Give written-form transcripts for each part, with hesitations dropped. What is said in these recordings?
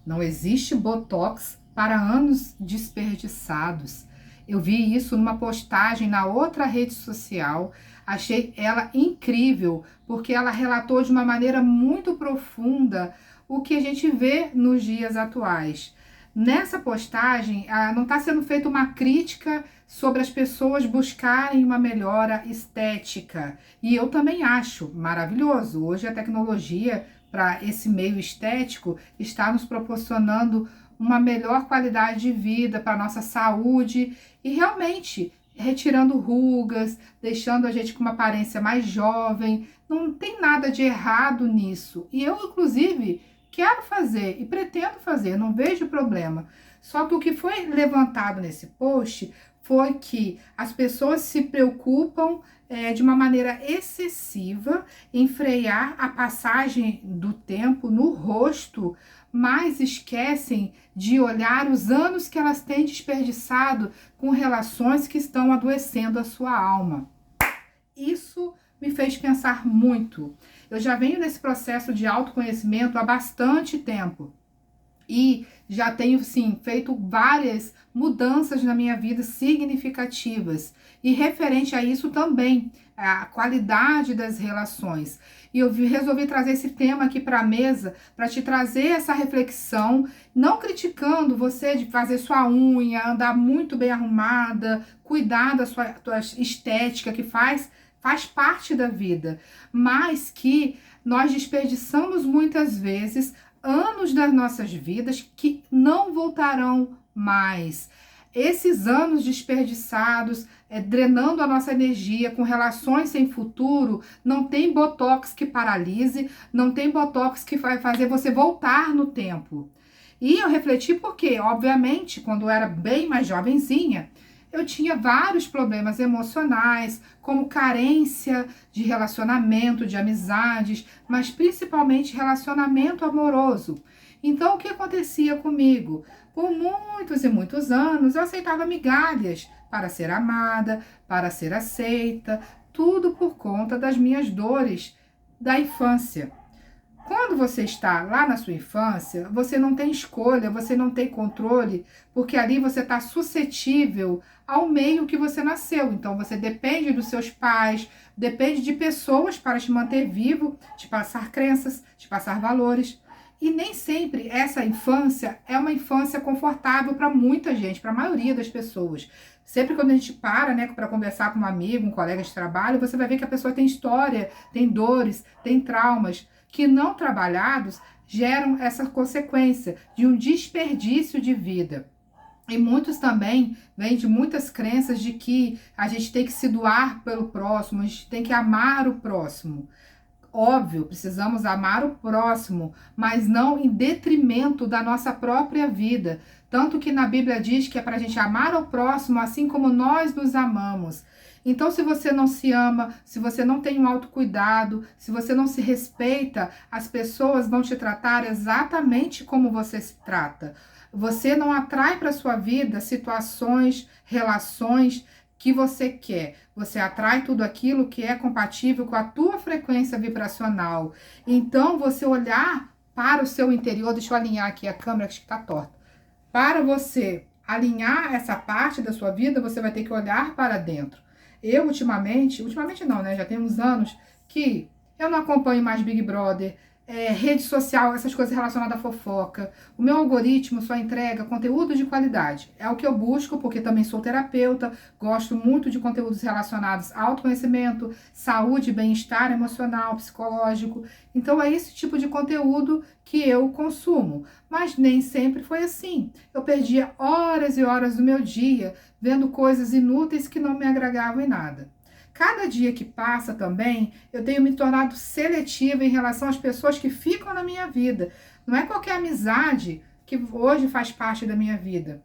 Não existe botox para anos desperdiçados. Eu vi isso numa postagem na outra rede social, achei ela incrível, porque ela relatou de uma maneira muito profunda o que a gente vê nos dias atuais. Nessa postagem, não está sendo feita uma crítica sobre as pessoas buscarem uma melhora estética. E eu também acho maravilhoso. Hoje a tecnologia para esse meio estético está nos proporcionando uma melhor qualidade de vida para a nossa saúde e realmente retirando rugas, deixando a gente com uma aparência mais jovem. Não tem nada de errado nisso. E eu, inclusive, quero fazer e pretendo fazer, não vejo problema. Só que o que foi levantado nesse post foi que as pessoas se preocupam de uma maneira excessiva em frear a passagem do tempo no rosto, mas esquecem de olhar os anos que elas têm desperdiçado com relações que estão adoecendo a sua alma. Isso me fez pensar muito. Eu já venho nesse processo de autoconhecimento há bastante tempo. E já tenho, sim, feito várias mudanças na minha vida significativas. E referente a isso também, a qualidade das relações. E eu resolvi trazer esse tema aqui para a mesa, para te trazer essa reflexão, não criticando você de fazer sua unha, andar muito bem arrumada, cuidar da tua estética, que faz parte da vida, mas que nós desperdiçamos muitas vezes anos das nossas vidas que não voltarão mais. Esses anos desperdiçados, drenando a nossa energia com relações sem futuro, não tem botox que paralise, não tem botox que vai fazer você voltar no tempo. E eu refleti porque, obviamente, quando eu era bem mais jovenzinha, eu tinha vários problemas emocionais, como carência de relacionamento, de amizades, mas principalmente relacionamento amoroso. Então, o que acontecia comigo? Por muitos e muitos anos, eu aceitava migalhas para ser amada, para ser aceita, tudo por conta das minhas dores da infância. Quando você está lá na sua infância, você não tem escolha, você não tem controle, porque ali você está suscetível ao meio que você nasceu. Então você depende dos seus pais, depende de pessoas para te manter vivo, te passar crenças, te passar valores. E nem sempre essa infância é uma infância confortável para muita gente, para a maioria das pessoas. Sempre quando a gente para, né, para conversar com um amigo, um colega de trabalho, você vai ver que a pessoa tem história, tem dores, tem traumas que não trabalhados geram essa consequência de um desperdício de vida. E muitos também vêm de muitas crenças de que a gente tem que se doar pelo próximo, a gente tem que amar o próximo. Óbvio, precisamos amar o próximo, mas não em detrimento da nossa própria vida. Tanto que na Bíblia diz que é para a gente amar o próximo assim como nós nos amamos. Então, se você não se ama, se você não tem um autocuidado, se você não se respeita, as pessoas vão te tratar exatamente como você se trata. Você não atrai para sua vida situações, relações que você quer. Você atrai tudo aquilo que é compatível com a tua frequência vibracional. Então, você olhar para o seu interior, deixa eu alinhar aqui a câmera que está torta. Para você alinhar essa parte da sua vida, você vai ter que olhar para dentro. Eu ultimamente não, né? Já tem uns anos que eu não acompanho mais Big Brother, rede social, essas coisas relacionadas à fofoca. O meu algoritmo só entrega conteúdo de qualidade. É o que eu busco, porque também sou terapeuta, gosto muito de conteúdos relacionados a autoconhecimento, saúde, bem-estar emocional, psicológico. Então é esse tipo de conteúdo que eu consumo. Mas nem sempre foi assim. Eu perdia horas e horas do meu dia vendo coisas inúteis que não me agregavam em nada. Cada dia que passa também, eu tenho me tornado seletiva em relação às pessoas que ficam na minha vida. Não é qualquer amizade que hoje faz parte da minha vida.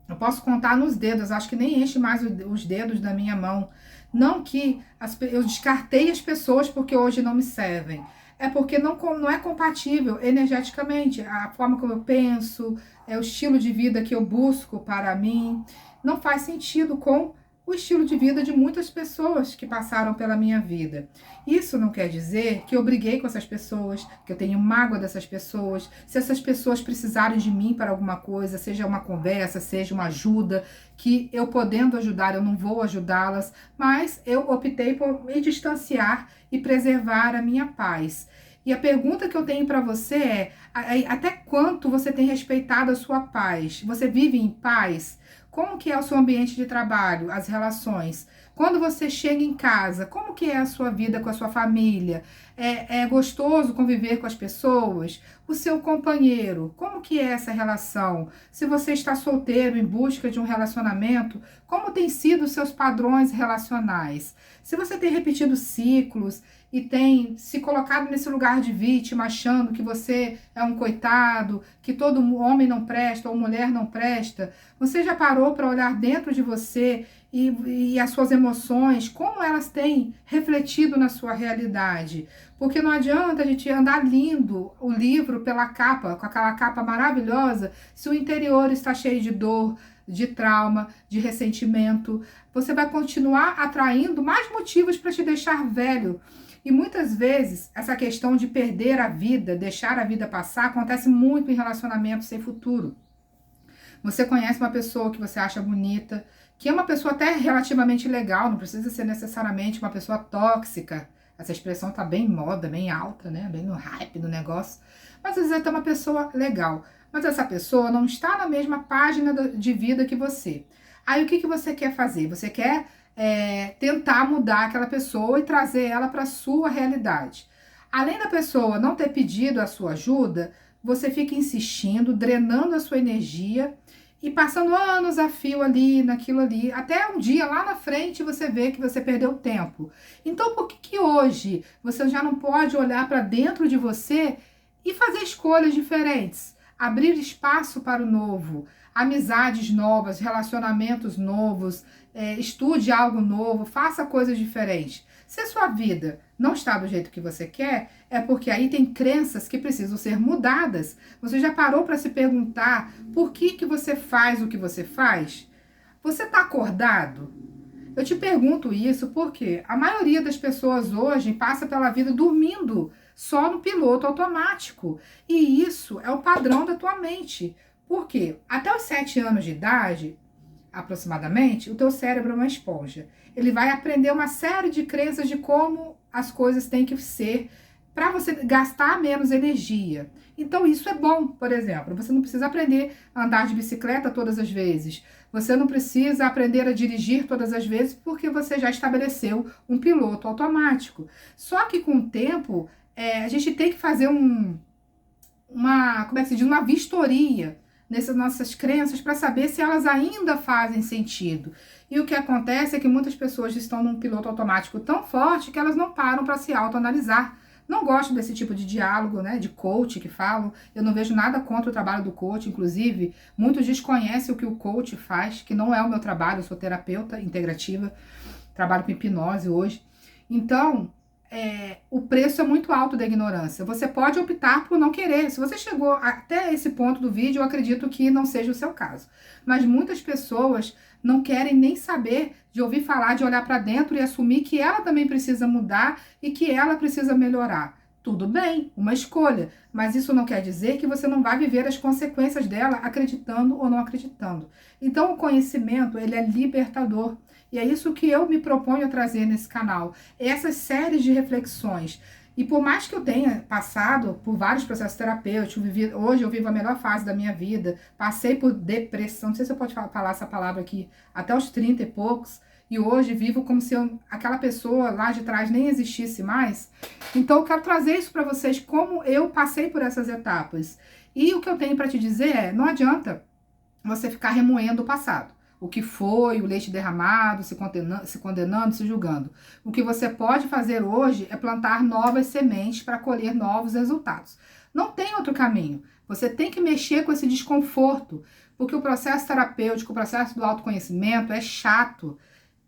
Eu posso contar nos dedos, acho que nem enche mais os dedos da minha mão. Não que eu descartei as pessoas porque hoje não me servem. É porque não é compatível energeticamente. A forma como eu penso, o estilo de vida que eu busco para mim, não faz sentido com o estilo de vida de muitas pessoas que passaram pela minha vida. Isso não quer dizer que eu briguei com essas pessoas, que eu tenho mágoa dessas pessoas. Se essas pessoas precisarem de mim para alguma coisa, seja uma conversa, seja uma ajuda, que eu podendo ajudar, eu não vou ajudá-las, mas eu optei por me distanciar e preservar a minha paz. E a pergunta que eu tenho para você é: até quanto você tem respeitado a sua paz? Você vive em paz? Como que é o seu ambiente de trabalho, as relações? Quando você chega em casa, como que é a sua vida com a sua família? É gostoso conviver com as pessoas? O seu companheiro, como que é essa relação? Se você está solteiro em busca de um relacionamento, como tem sido os seus padrões relacionais? Se você tem repetido ciclos e tem se colocado nesse lugar de vítima, achando que você é um coitado, que todo homem não presta ou mulher não presta, você já parou para olhar dentro de você e as suas emoções, como elas têm refletido na sua realidade? Porque não adianta a gente andar lindo o livro pela capa, com aquela capa maravilhosa, se o interior está cheio de dor, de trauma, de ressentimento. Você vai continuar atraindo mais motivos para te deixar velho. E muitas vezes essa questão de perder a vida, deixar a vida passar, acontece muito em relacionamentos sem futuro. Você conhece uma pessoa que você acha bonita, que é uma pessoa até relativamente legal, não precisa ser necessariamente uma pessoa tóxica. Essa expressão tá bem moda, bem alta, né? Bem no hype do negócio. Mas às vezes é uma pessoa legal. Mas essa pessoa não está na mesma página de vida que você. Aí o que você quer fazer? Você quer tentar mudar aquela pessoa e trazer ela para a sua realidade. Além da pessoa não ter pedido a sua ajuda, você fica insistindo, drenando a sua energia e passando anos a fio ali, naquilo ali, até um dia lá na frente você vê que você perdeu tempo. Então por que hoje você já não pode olhar para dentro de você e fazer escolhas diferentes? Abrir espaço para o novo, amizades novas, relacionamentos novos, estude algo novo, faça coisas diferentes. Se a sua vida não está do jeito que você quer, é porque aí tem crenças que precisam ser mudadas. Você já parou para se perguntar por que você faz o que você faz? Você está acordado? Eu te pergunto isso porque a maioria das pessoas hoje passa pela vida dormindo, só no piloto automático. E isso é o padrão da tua mente. Por quê? Até os 7 anos de idade, aproximadamente, o teu cérebro é uma esponja. Ele vai aprender uma série de crenças de como as coisas têm que ser para você gastar menos energia. Então isso é bom, por exemplo. Você não precisa aprender a andar de bicicleta todas as vezes. Você não precisa aprender a dirigir todas as vezes porque você já estabeleceu um piloto automático. Só que com o tempo, a gente tem que fazer como é que se diz? Uma vistoria nessas nossas crenças para saber se elas ainda fazem sentido. E o que acontece é que muitas pessoas estão num piloto automático tão forte que elas não param para se autoanalisar. Não gosto desse tipo de diálogo, né, de coach que falam. Eu não vejo nada contra o trabalho do coach, inclusive, muitos desconhecem o que o coach faz, que não é o meu trabalho, eu sou terapeuta integrativa, trabalho com hipnose hoje. Então, o preço é muito alto da ignorância. Você pode optar por não querer. Se você chegou até esse ponto do vídeo, eu acredito que não seja o seu caso. Mas muitas pessoas não querem nem saber de ouvir falar, de olhar para dentro e assumir que ela também precisa mudar e que ela precisa melhorar. Tudo bem, uma escolha, mas isso não quer dizer que você não vai viver as consequências dela acreditando ou não acreditando. Então o conhecimento, ele é libertador. E é isso que eu me proponho a trazer nesse canal. Essas séries de reflexões. E por mais que eu tenha passado por vários processos terapêuticos, hoje eu vivo a melhor fase da minha vida, passei por depressão, não sei se eu posso falar essa palavra aqui, até os 30 e poucos, e hoje vivo como se aquela pessoa lá de trás nem existisse mais. Então eu quero trazer isso para vocês, como eu passei por essas etapas. E o que eu tenho para te dizer é, não adianta você ficar remoendo o passado. O que foi, o leite derramado, se condenando, se julgando. O que você pode fazer hoje é plantar novas sementes para colher novos resultados. Não tem outro caminho. Você tem que mexer com esse desconforto, porque o processo terapêutico, o processo do autoconhecimento é chato.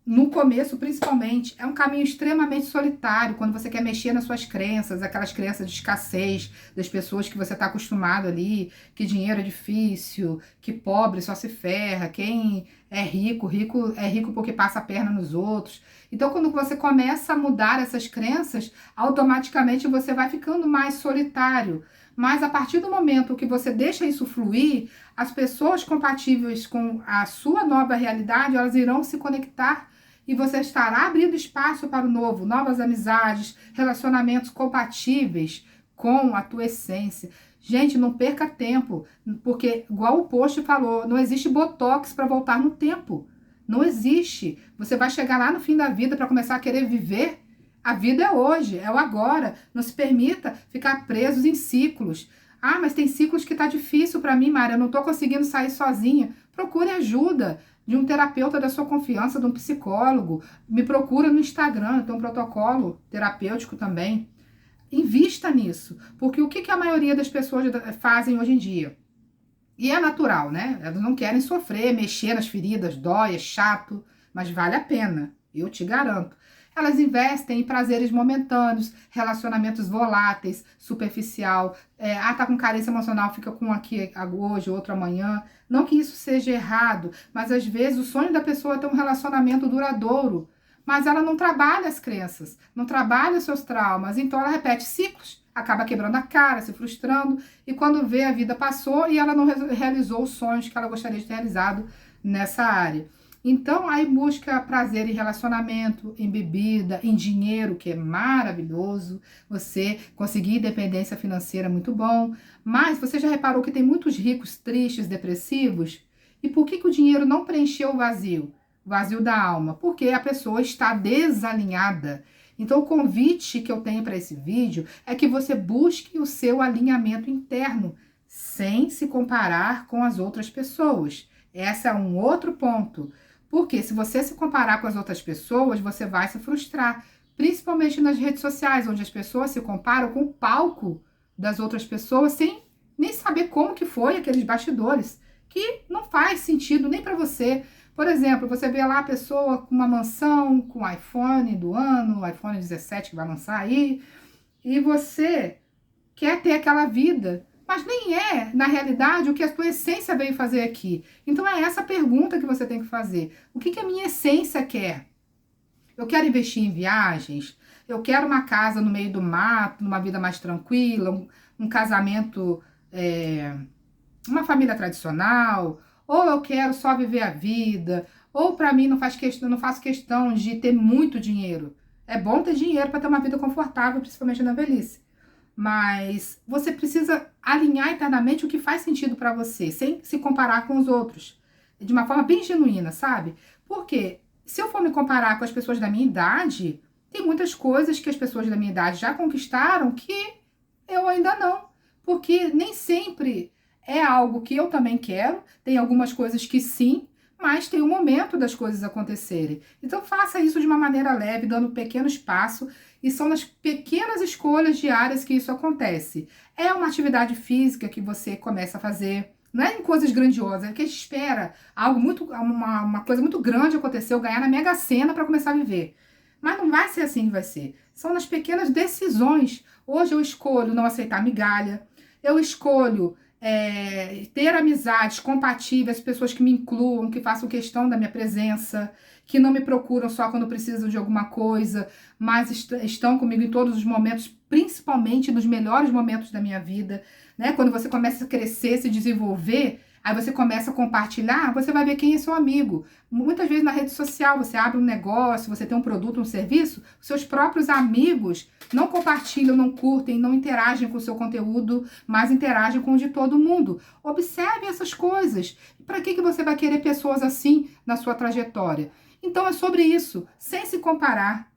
no começo, principalmente, é um caminho extremamente solitário, quando você quer mexer nas suas crenças, aquelas crenças de escassez, das pessoas que você está acostumado ali, que dinheiro é difícil, que pobre só se ferra, quem é rico, rico é rico porque passa a perna nos outros. Então, quando você começa a mudar essas crenças, automaticamente você vai ficando mais solitário. Mas a partir do momento que você deixa isso fluir, as pessoas compatíveis com a sua nova realidade, elas irão se conectar e você estará abrindo espaço para o novo, novas amizades, relacionamentos compatíveis com a tua essência. Gente, não perca tempo, porque, igual o post falou, não existe botox para voltar no tempo. Não existe. Você vai chegar lá no fim da vida para começar a querer viver. A vida é hoje, é o agora. Não se permita ficar presos em ciclos. Ah, mas tem ciclos que tá difícil para mim, Mara, eu não tô conseguindo sair sozinha. Procure ajuda de um terapeuta da sua confiança, de um psicólogo. Me procura no Instagram, tem um protocolo terapêutico também. Invista nisso, porque o que a maioria das pessoas fazem hoje em dia? E é natural, né? Elas não querem sofrer, mexer nas feridas, dói, é chato, mas vale a pena, eu te garanto. Elas investem em prazeres momentâneos, relacionamentos voláteis, superficial. Tá com carência emocional, fica com um aqui hoje, outro amanhã. Não que isso seja errado, mas às vezes o sonho da pessoa é ter um relacionamento duradouro. Mas ela não trabalha as crenças, não trabalha os seus traumas, então ela repete ciclos, acaba quebrando a cara, se frustrando, e quando vê a vida passou e ela não realizou os sonhos que ela gostaria de ter realizado nessa área. Então, aí busca prazer em relacionamento, em bebida, em dinheiro, que é maravilhoso. Você conseguir independência financeira é muito bom. Mas você já reparou que tem muitos ricos tristes, depressivos? E por que o dinheiro não preencheu o vazio? O vazio da alma? Porque a pessoa está desalinhada. Então, o convite que eu tenho para esse vídeo é que você busque o seu alinhamento interno, sem se comparar com as outras pessoas. Esse é um outro ponto. Porque se você se comparar com as outras pessoas, você vai se frustrar. Principalmente nas redes sociais, onde as pessoas se comparam com o palco das outras pessoas, sem nem saber como que foi aqueles bastidores, que não faz sentido nem para você. Por exemplo, você vê lá a pessoa com uma mansão, com o iPhone do ano, o iPhone 17 que vai lançar aí, e você quer ter aquela vida, mas nem é, na realidade, o que a tua essência veio fazer aqui. Então é essa pergunta que você tem que fazer. O que a minha essência quer? Eu quero investir em viagens? Eu quero uma casa no meio do mato, uma vida mais tranquila, um casamento, uma família tradicional? Ou eu quero só viver a vida? Ou para mim não faço questão de ter muito dinheiro? É bom ter dinheiro para ter uma vida confortável, principalmente na velhice. Mas você precisa alinhar internamente o que faz sentido para você, sem se comparar com os outros. De uma forma bem genuína, sabe? Porque se eu for me comparar com as pessoas da minha idade, tem muitas coisas que as pessoas da minha idade já conquistaram que eu ainda não. Porque nem sempre é algo que eu também quero. Tem algumas coisas que sim, mas tem o momento das coisas acontecerem. Então faça isso de uma maneira leve, dando um pequeno espaço, e são nas pequenas escolhas diárias que isso acontece. É uma atividade física que você começa a fazer, não é em coisas grandiosas, é que a gente espera algo muito, uma coisa muito grande acontecer, ou ganhar na Mega Sena para começar a viver. Mas não vai ser assim que vai ser. São nas pequenas decisões. Hoje eu escolho não aceitar migalha, eu escolho ter amizades compatíveis, pessoas que me incluam, que façam questão da minha presença, que não me procuram só quando precisam de alguma coisa, mas estão comigo em todos os momentos, principalmente nos melhores momentos da minha vida, né? Quando você começa a crescer, se desenvolver, aí você começa a compartilhar, você vai ver quem é seu amigo. Muitas vezes na rede social, você abre um negócio, você tem um produto, um serviço, seus próprios amigos não compartilham, não curtem, não interagem com o seu conteúdo, mas interagem com o de todo mundo. Observe essas coisas. Para que você vai querer pessoas assim na sua trajetória? Então é sobre isso, sem se comparar.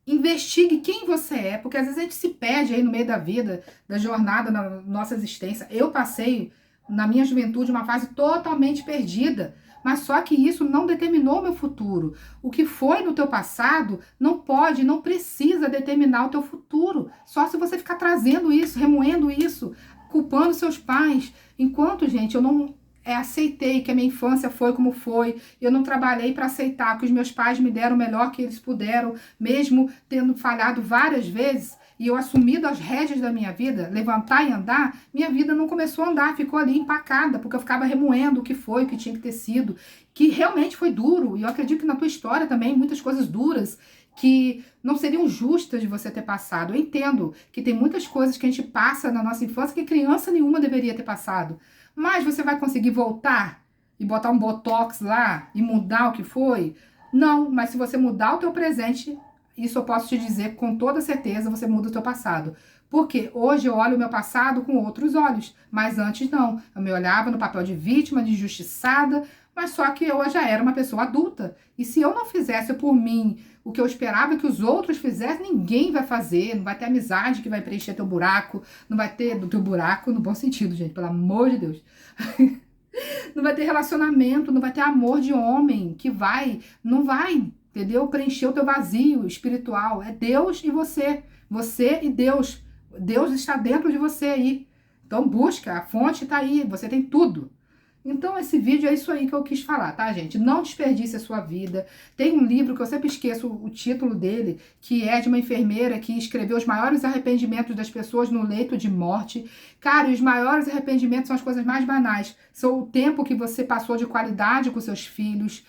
Investigue quem você é, porque às vezes a gente se perde aí no meio da vida, da jornada, na nossa existência. Eu passei na minha juventude uma fase totalmente perdida, mas só que isso não determinou meu futuro. O que foi no teu passado não pode, não precisa determinar o teu futuro. Só se você ficar trazendo isso, remoendo isso, culpando seus pais. Enquanto, gente, eu não aceitei que a minha infância foi como foi, eu não trabalhei para aceitar que os meus pais me deram o melhor que eles puderam, mesmo tendo falhado várias vezes, e eu assumido as rédeas da minha vida, levantar e andar, minha vida não começou a andar, ficou ali empacada, porque eu ficava remoendo o que foi, o que tinha que ter sido, que realmente foi duro, e eu acredito que na tua história também, muitas coisas duras, que não seriam justas de você ter passado. Eu entendo que tem muitas coisas que a gente passa na nossa infância que criança nenhuma deveria ter passado. Mas você vai conseguir voltar e botar um botox lá e mudar o que foi? Não, mas se você mudar o teu presente, isso eu posso te dizer com toda certeza, você muda o teu passado. Porque hoje eu olho o meu passado com outros olhos, mas antes não. Eu me olhava no papel de vítima, de injustiçada, mas só que eu já era uma pessoa adulta. E se eu não fizesse por mim o que eu esperava que os outros fizessem, ninguém vai fazer, não vai ter amizade que vai preencher teu buraco, não vai ter do teu buraco no bom sentido, gente, pelo amor de Deus. Não vai ter relacionamento, não vai ter amor de homem que não vai, entendeu? Preencher o teu vazio espiritual. É Deus e você e Deus. Deus está dentro de você aí. Então busca, a fonte está aí, você tem tudo. Então, esse vídeo é isso aí que eu quis falar, tá, gente? Não desperdice a sua vida. Tem um livro que eu sempre esqueço o título dele, que é de uma enfermeira que escreveu os maiores arrependimentos das pessoas no leito de morte. Cara, e os maiores arrependimentos são as coisas mais banais. São o tempo que você passou de qualidade com seus filhos,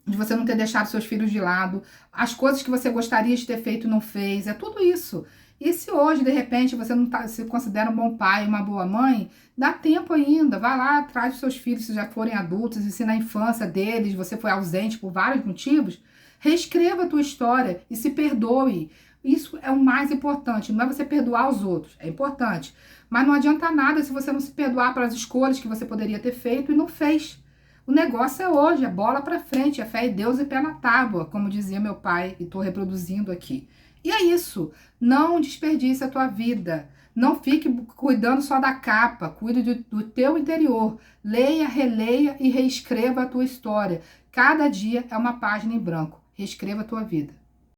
de você não ter deixado seus filhos de lado, as coisas que você gostaria de ter feito e não fez, é tudo isso. E se hoje, de repente, você não se considera um bom pai, uma boa mãe, dá tempo ainda, vai lá atrás dos seus filhos, se já forem adultos, e se na infância deles você foi ausente por vários motivos, reescreva a tua história e se perdoe. Isso é o mais importante, não é você perdoar os outros, é importante. Mas não adianta nada se você não se perdoar pelas escolhas que você poderia ter feito e não fez. O negócio é hoje, é bola pra frente, é fé em Deus e pé na tábua, como dizia meu pai, e estou reproduzindo aqui. E é isso, não desperdice a tua vida, não fique cuidando só da capa, cuide do teu interior, leia, releia e reescreva a tua história. Cada dia é uma página em branco, reescreva a tua vida.